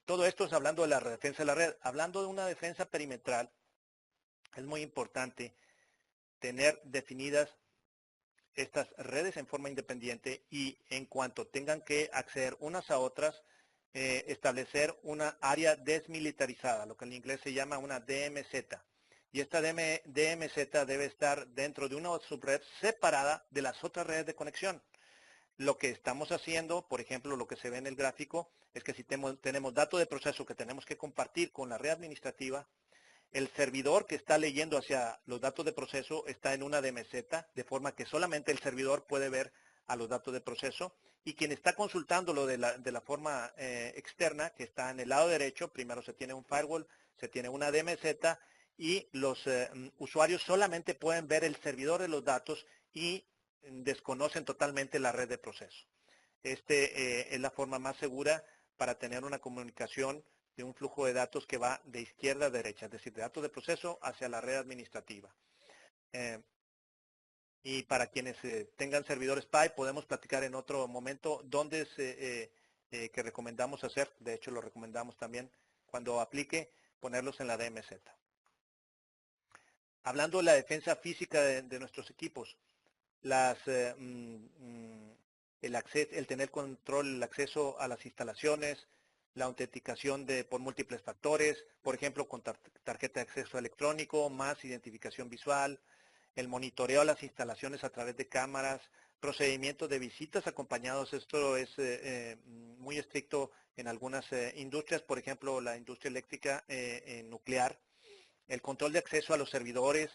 Speaker 1: Todo esto es hablando de la defensa de la red. Hablando de una defensa perimetral, es muy importante tener definidas estas redes en forma independiente y en cuanto tengan que acceder unas a otras, establecer una área desmilitarizada, lo que en inglés se llama una DMZ. Y esta DMZ debe estar dentro de una subred separada de las otras redes de conexión. Lo que estamos haciendo, por ejemplo, lo que se ve en el gráfico, es que si tenemos datos de proceso que tenemos que compartir con la red administrativa, el servidor que está leyendo hacia los datos de proceso está en una DMZ, de forma que solamente el servidor puede ver a los datos de proceso y quien está consultándolo de la forma externa, que está en el lado derecho, primero se tiene un firewall, se tiene una DMZ y los usuarios solamente pueden ver el servidor de los datos y desconocen totalmente la red de proceso. Es la forma más segura para tener una comunicación de un flujo de datos que va de izquierda a derecha, es decir, de datos de proceso hacia la red administrativa. Y para quienes tengan servidores PI, podemos platicar en otro momento dónde que recomendamos hacer. De hecho, lo recomendamos también cuando aplique, ponerlos en la DMZ. Hablando de la defensa física de nuestros equipos, el tener control, el acceso a las instalaciones, la autenticación por múltiples factores, por ejemplo, con tarjeta de acceso electrónico, más identificación visual, el monitoreo a las instalaciones a través de cámaras, procedimientos de visitas acompañados. Esto es muy estricto en algunas industrias, por ejemplo, la industria eléctrica nuclear. El control de acceso a los servidores,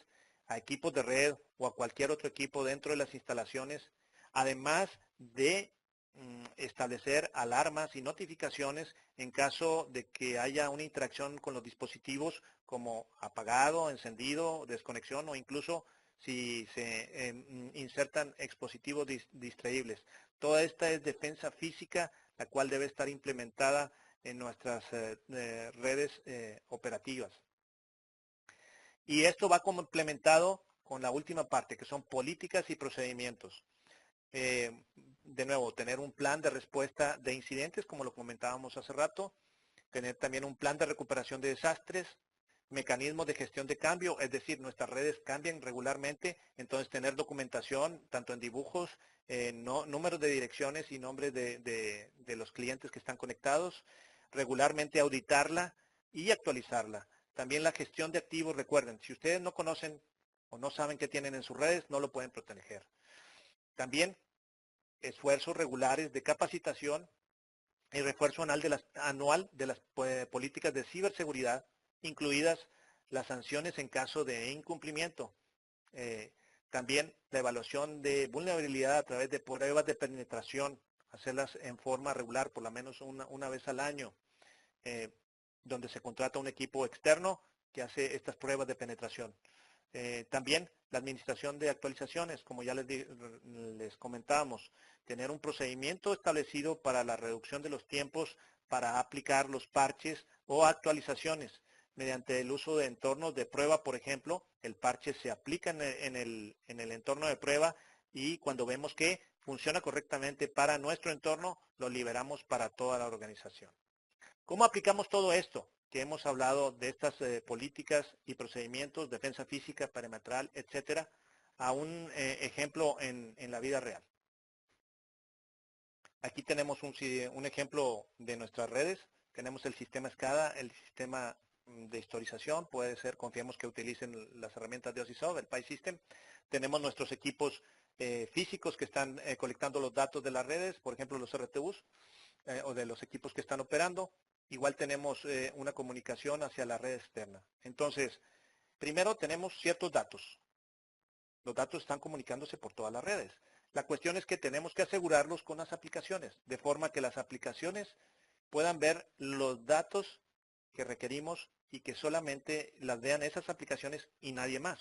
Speaker 1: a equipos de red o a cualquier otro equipo dentro de las instalaciones, además de establecer alarmas y notificaciones en caso de que haya una interacción con los dispositivos como apagado, encendido, desconexión o incluso si se insertan expositivos distraíbles. Toda esta es defensa física, la cual debe estar implementada en nuestras redes operativas. Y esto va complementado con la última parte, que son políticas y procedimientos. De nuevo, tener un plan de respuesta de incidentes, como lo comentábamos hace rato, tener también un plan de recuperación de desastres, mecanismos de gestión de cambio, es decir, nuestras redes cambian regularmente, entonces tener documentación, tanto en dibujos, números de direcciones y nombres de los clientes que están conectados, regularmente auditarla y actualizarla. También la gestión de activos, recuerden, si ustedes no conocen o no saben qué tienen en sus redes, no lo pueden proteger. También esfuerzos regulares de capacitación y refuerzo anual de las políticas de ciberseguridad, incluidas las sanciones en caso de incumplimiento. También la evaluación de vulnerabilidad a través de pruebas de penetración, hacerlas en forma regular, por lo menos una vez al año, donde se contrata un equipo externo que hace estas pruebas de penetración. También la administración de actualizaciones, como ya les comentábamos, tener un procedimiento establecido para la reducción de los tiempos para aplicar los parches o actualizaciones. Mediante el uso de entornos de prueba, por ejemplo, el parche se aplica en el entorno de prueba y cuando vemos que funciona correctamente para nuestro entorno, lo liberamos para toda la organización. ¿Cómo aplicamos todo esto? Que hemos hablado de estas políticas y procedimientos, defensa física, perimetral, etcétera, a un ejemplo en la vida real. Aquí tenemos un ejemplo de nuestras redes. Tenemos el sistema SCADA, el sistema de historización. Puede ser, confiemos que utilicen las herramientas de OSISOft, el PI System. Tenemos nuestros equipos físicos que están colectando los datos de las redes, por ejemplo, los RTUs, o de los equipos que están operando. Igual tenemos una comunicación hacia la red externa. Entonces, primero tenemos ciertos datos. Los datos están comunicándose por todas las redes. La cuestión es que tenemos que asegurarlos con las aplicaciones, de forma que las aplicaciones puedan ver los datos que requerimos y que solamente las vean esas aplicaciones y nadie más.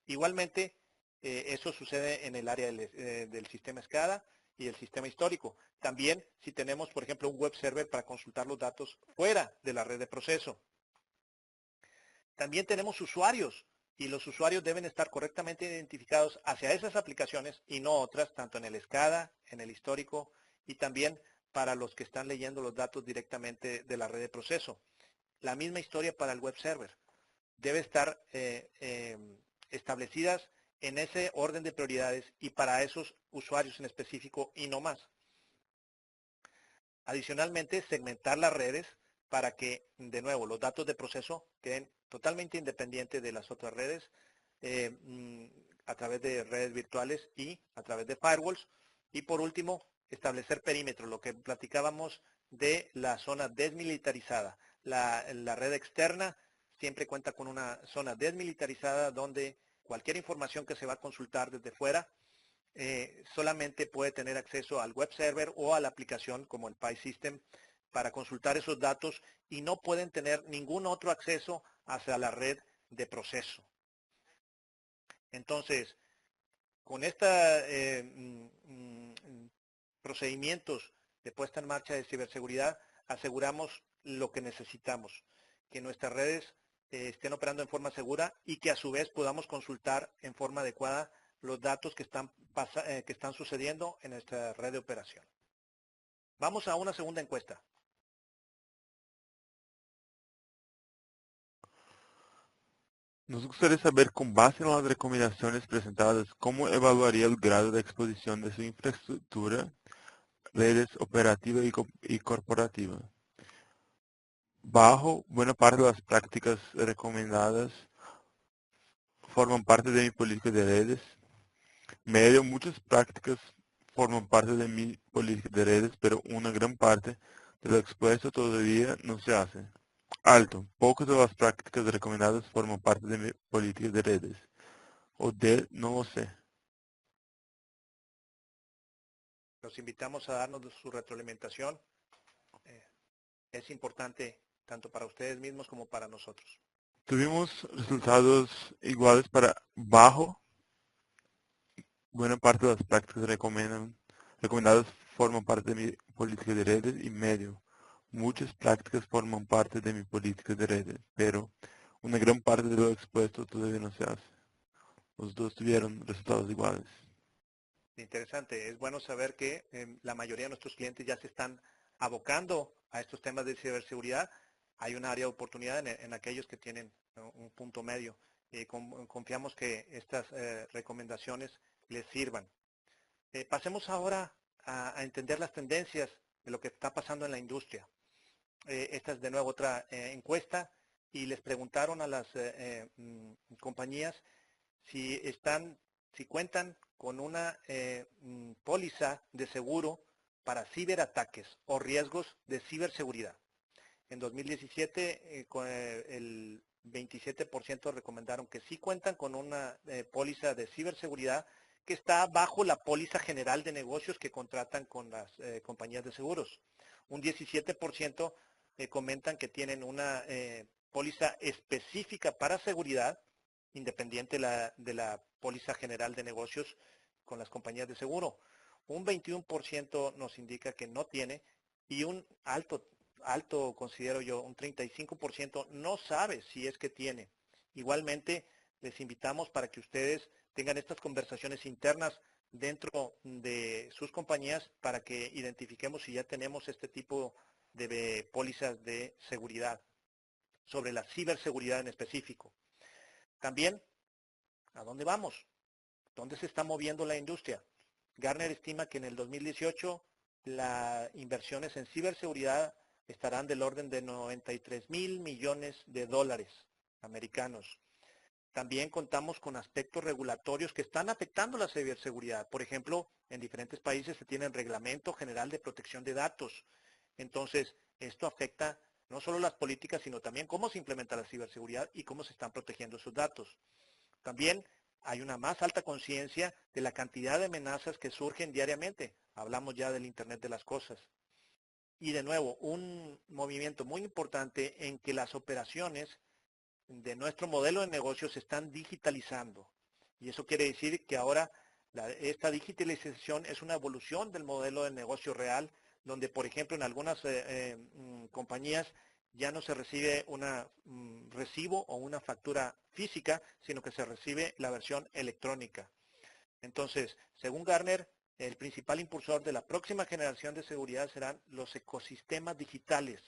Speaker 1: Igualmente, eso sucede en el área del sistema SCADA y el sistema histórico. También si tenemos, por ejemplo, un web server para consultar los datos fuera de la red de proceso. También tenemos usuarios y los usuarios deben estar correctamente identificados hacia esas aplicaciones y no otras, tanto en el SCADA, en el histórico y también para los que están leyendo los datos directamente de la red de proceso. La misma historia para el web server. Debe estar establecidas en ese orden de prioridades y para esos usuarios en específico y no más. Adicionalmente, segmentar las redes para que, de nuevo, los datos de proceso queden totalmente independientes de las otras redes a través de redes virtuales y a través de firewalls. Y por último, establecer perímetros, lo que platicábamos de la zona desmilitarizada. La red externa siempre cuenta con una zona desmilitarizada donde cualquier información que se va a consultar desde fuera solamente puede tener acceso al web server o a la aplicación como el PI System para consultar esos datos y no pueden tener ningún otro acceso hacia la red de proceso. Entonces, Con estos procedimientos de puesta en marcha de ciberseguridad, aseguramos lo que necesitamos, que nuestras redes estén operando en forma segura y que a su vez podamos consultar en forma adecuada los datos que están sucediendo en nuestra red de operación. Vamos a una segunda encuesta.
Speaker 2: Nos gustaría saber, con base en las recomendaciones presentadas, cómo evaluaría el grado de exposición de su infraestructura, redes operativa y corporativa. Bajo, buena parte de las prácticas recomendadas forman parte de mi política de redes. Medio, muchas prácticas forman parte de mi política de redes, pero una gran parte de lo expuesto todavía no se hace. Alto, pocas de las prácticas recomendadas forman parte de mi política de redes. O de, no lo sé.
Speaker 1: Los invitamos a darnos su retroalimentación. Es importante tanto para ustedes mismos como para nosotros.
Speaker 2: Tuvimos resultados iguales para bajo. Buena parte de las prácticas recomendadas forman parte de mi política de redes y medio. Muchas prácticas forman parte de mi política de redes, pero una gran parte de lo expuesto todavía no se hace. Los dos tuvieron resultados iguales.
Speaker 1: Interesante. Es bueno saber que la mayoría de nuestros clientes ya se están abocando a estos temas de ciberseguridad. Hay un área de oportunidad en aquellos que tienen un punto medio. Confiamos que estas recomendaciones les sirvan. Pasemos ahora a entender las tendencias de lo que está pasando en la industria. Esta es de nuevo otra encuesta y les preguntaron a las compañías si si cuentan con una póliza de seguro para ciberataques o riesgos de ciberseguridad. En 2017, el 27% recomendaron que sí cuentan con una póliza de ciberseguridad que está bajo la póliza general de negocios que contratan con las compañías de seguros. Un 17% comentan que tienen una póliza específica para seguridad, independiente de la póliza general de negocios con las compañías de seguro. Un 21% nos indica que no tiene y un alto considero yo, un 35% no sabe si es que tiene. Igualmente, les invitamos para que ustedes tengan estas conversaciones internas dentro de sus compañías para que identifiquemos si ya tenemos este tipo de pólizas de seguridad, sobre la ciberseguridad en específico. También, ¿a dónde vamos? ¿Dónde se está moviendo la industria? Gartner estima que en el 2018 las inversiones en ciberseguridad estarán del orden de 93 mil millones de dólares americanos. También contamos con aspectos regulatorios que están afectando la ciberseguridad. Por ejemplo, en diferentes países se tiene el Reglamento General de Protección de Datos. Entonces, esto afecta no solo las políticas, sino también cómo se implementa la ciberseguridad y cómo se están protegiendo esos datos. También hay una más alta conciencia de la cantidad de amenazas que surgen diariamente. Hablamos ya del Internet de las cosas. Y de nuevo, un movimiento muy importante en que las operaciones de nuestro modelo de negocio se están digitalizando. Y eso quiere decir que ahora esta digitalización es una evolución del modelo de negocio real, donde por ejemplo en algunas compañías ya no se recibe un recibo o una factura física, sino que se recibe la versión electrónica. Entonces, según Gartner, el principal impulsor de la próxima generación de seguridad serán los ecosistemas digitales.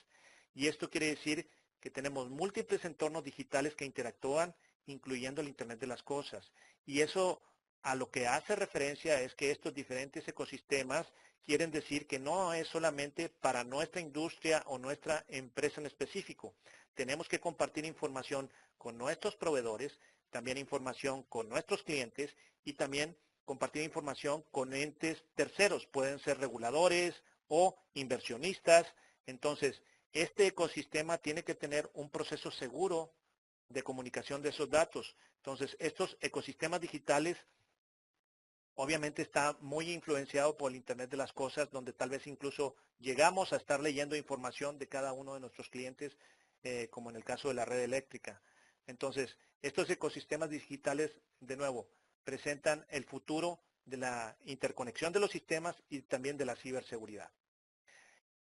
Speaker 1: Y esto quiere decir que tenemos múltiples entornos digitales que interactúan, incluyendo el Internet de las cosas. Y eso a lo que hace referencia es que estos diferentes ecosistemas quieren decir que no es solamente para nuestra industria o nuestra empresa en específico. Tenemos que compartir información con nuestros proveedores, también información con nuestros clientes y también compartir información con entes terceros. Pueden ser reguladores o inversionistas. Entonces, este ecosistema tiene que tener un proceso seguro de comunicación de esos datos. Entonces, estos ecosistemas digitales obviamente está muy influenciado por el Internet de las cosas, donde tal vez incluso llegamos a estar leyendo información de cada uno de nuestros clientes, como en el caso de la red eléctrica. Entonces, estos ecosistemas digitales, de nuevo, presentan el futuro de la interconexión de los sistemas y también de la ciberseguridad.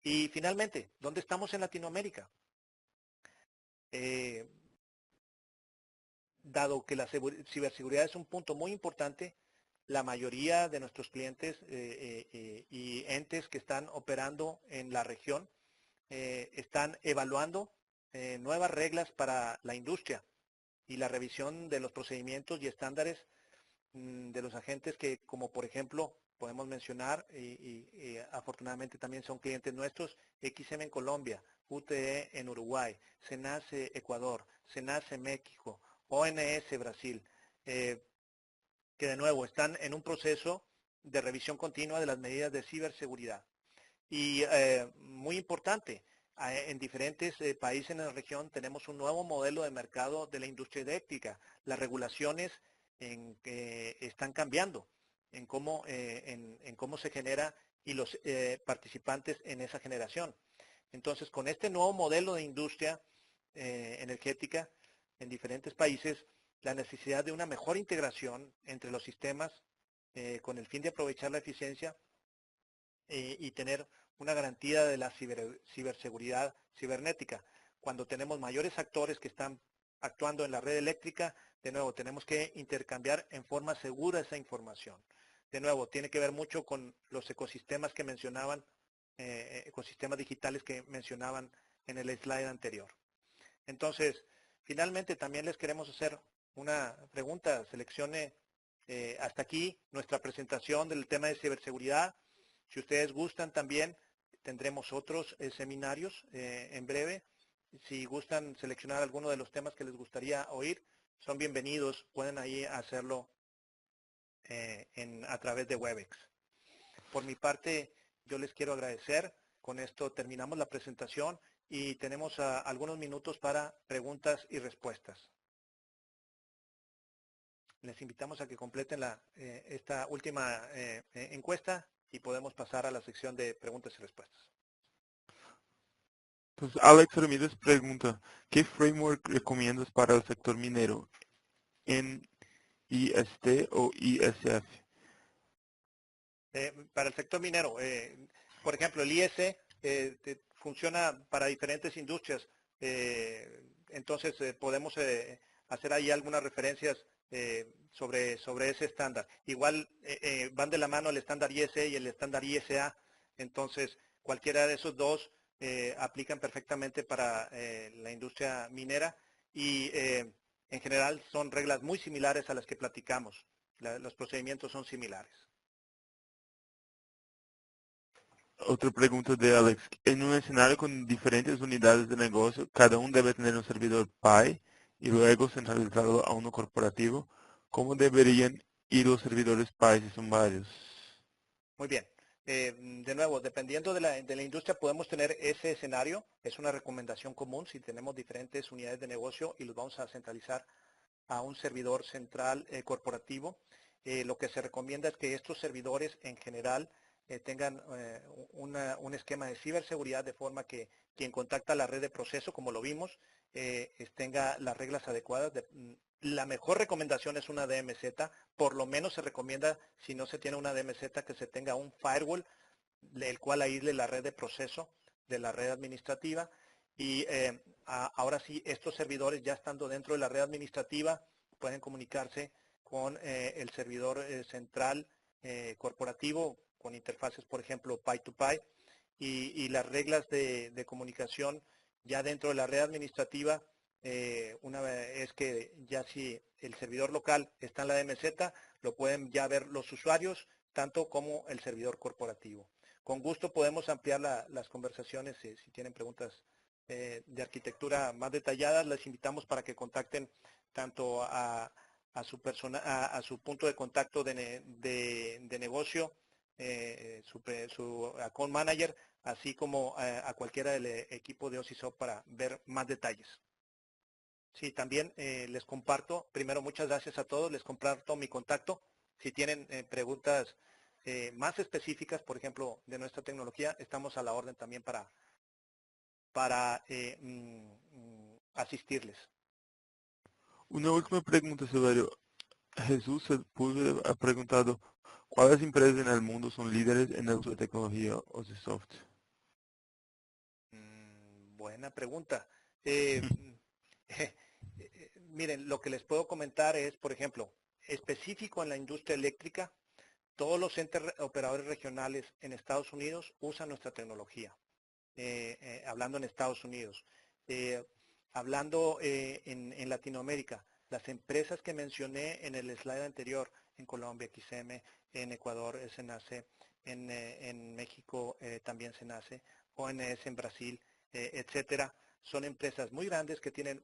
Speaker 1: Y finalmente, ¿dónde estamos en Latinoamérica? Dado que la ciberseguridad es un punto muy importante, la mayoría de nuestros clientes y entes que están operando en la región están evaluando nuevas reglas para la industria y la revisión de los procedimientos y estándares de los agentes que, como por ejemplo, podemos mencionar, y afortunadamente también son clientes nuestros, XM en Colombia, UTE en Uruguay, SENACE Ecuador, SENACE México, ONS Brasil, que de nuevo están en un proceso de revisión continua de las medidas de ciberseguridad. Y muy importante, en diferentes países en la región tenemos un nuevo modelo de mercado de la industria eléctrica. Las regulaciones están cambiando en cómo se genera y los participantes en esa generación. Entonces, con este nuevo modelo de industria energética en diferentes países, la necesidad de una mejor integración entre los sistemas con el fin de aprovechar la eficiencia y tener una garantía de la ciberseguridad cibernética. Cuando tenemos mayores actores que están actuando en la red eléctrica, de nuevo, tenemos que intercambiar en forma segura esa información. De nuevo, tiene que ver mucho con los ecosistemas que mencionaban, ecosistemas digitales que mencionaban en el slide anterior. Entonces, finalmente también les queremos hacer una pregunta. Seleccione hasta aquí nuestra presentación del tema de ciberseguridad. Si ustedes gustan también, tendremos otros seminarios en breve. Si gustan seleccionar alguno de los temas que les gustaría oír, son bienvenidos. Pueden ahí hacerlo a través de Webex. Por mi parte, yo les quiero agradecer. Con esto terminamos la presentación y tenemos algunos minutos para preguntas y respuestas. Les invitamos a que completen esta última encuesta y podemos pasar a la sección de preguntas y respuestas.
Speaker 2: Pues Alex Ramírez pregunta, ¿qué framework recomiendas para el sector minero? ¿En IST o ISF?
Speaker 1: Para el sector minero, por ejemplo, el IS funciona para diferentes industrias, entonces podemos hacer ahí algunas referencias sobre ese estándar. Igual van de la mano el estándar ISE y el estándar ISA, entonces cualquiera de esos dos aplican perfectamente para la industria minera y en general son reglas muy similares a las que platicamos. Los procedimientos son similares.
Speaker 2: Otra pregunta de Alex. En un escenario con diferentes unidades de negocio, cada uno debe tener un servidor PI y luego centralizarlo a uno corporativo. ¿Cómo deberían ir los servidores PI si son varios?
Speaker 1: Muy bien. De nuevo, dependiendo de la industria podemos tener ese escenario. Es una recomendación común si tenemos diferentes unidades de negocio y los vamos a centralizar a un servidor central corporativo. Lo que se recomienda es que estos servidores en general tengan un esquema de ciberseguridad de forma que quien contacta la red de proceso, como lo vimos, tenga las reglas adecuadas. La mejor recomendación es una DMZ, por lo menos se recomienda, si no se tiene una DMZ, que se tenga un firewall, el cual aísle la red de proceso de la red administrativa. Y ahora sí, estos servidores ya estando dentro de la red administrativa pueden comunicarse con el servidor central corporativo con interfaces, por ejemplo, Pi2Pi, y las reglas de comunicación ya dentro de la red administrativa, una vez es que ya si el servidor local está en la DMZ, lo pueden ya ver los usuarios, tanto como el servidor corporativo. Con gusto podemos ampliar las conversaciones si tienen preguntas de arquitectura más detalladas. Les invitamos para que contacten tanto a su punto de contacto de negocio, su account manager, así como a cualquiera del equipo de OSISOP para ver más detalles. Sí, también les comparto, primero muchas gracias a todos, les comparto mi contacto. Si tienen preguntas más específicas, por ejemplo, de nuestra tecnología, estamos a la orden también para asistirles.
Speaker 2: Una última pregunta, Silverio. Jesús se puso, ha preguntado, ¿cuáles empresas en el mundo son líderes en el uso de tecnología o de software?
Speaker 1: Buena pregunta. Miren, lo que les puedo comentar es, por ejemplo, específico en la industria eléctrica, todos los entes operadores regionales en Estados Unidos usan nuestra tecnología, hablando en Estados Unidos. Eh, hablando en Latinoamérica, las empresas que mencioné en el slide anterior, en Colombia, XM, en Ecuador, SENACE, en México también SENACE, ONS en Brasil, etcétera, son empresas muy grandes que tienen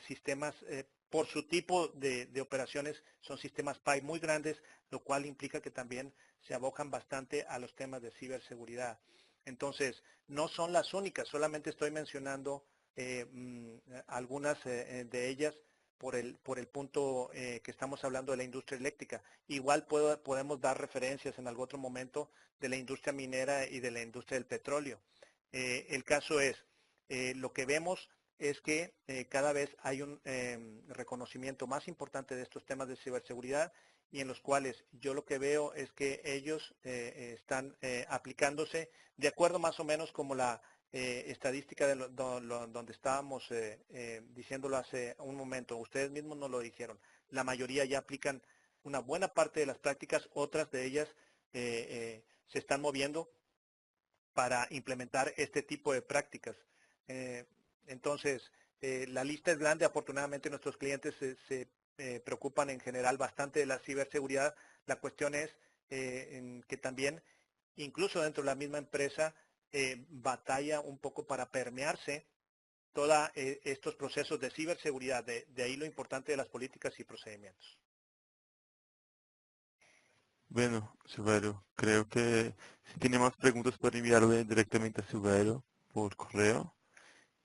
Speaker 1: sistemas, por su tipo de operaciones, son sistemas PI muy grandes, lo cual implica que también se abocan bastante a los temas de ciberseguridad. Entonces, no son las únicas, solamente estoy mencionando algunas de ellas por el punto que estamos hablando de la industria eléctrica. Igual podemos dar referencias en algún otro momento de la industria minera y de la industria del petróleo. El caso es, lo que vemos es que cada vez hay un reconocimiento más importante de estos temas de ciberseguridad y en los cuales yo lo que veo es que ellos están aplicándose de acuerdo más o menos como la estadística de donde estábamos diciéndolo hace un momento. Ustedes mismos nos lo dijeron. La mayoría ya aplican una buena parte de las prácticas, otras de ellas se están moviendo para implementar este tipo de prácticas. Eh, entonces, la lista es grande. Afortunadamente nuestros clientes se preocupan en general bastante de la ciberseguridad. La cuestión es en que también, incluso dentro de la misma empresa, batalla un poco para permearse todos estos procesos de ciberseguridad. De ahí lo importante de las políticas y procedimientos.
Speaker 2: Bueno, Silverio, creo que si tiene más preguntas puede enviarle directamente a Silverio por correo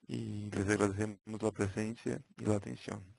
Speaker 2: y les agradecemos la presencia y la atención.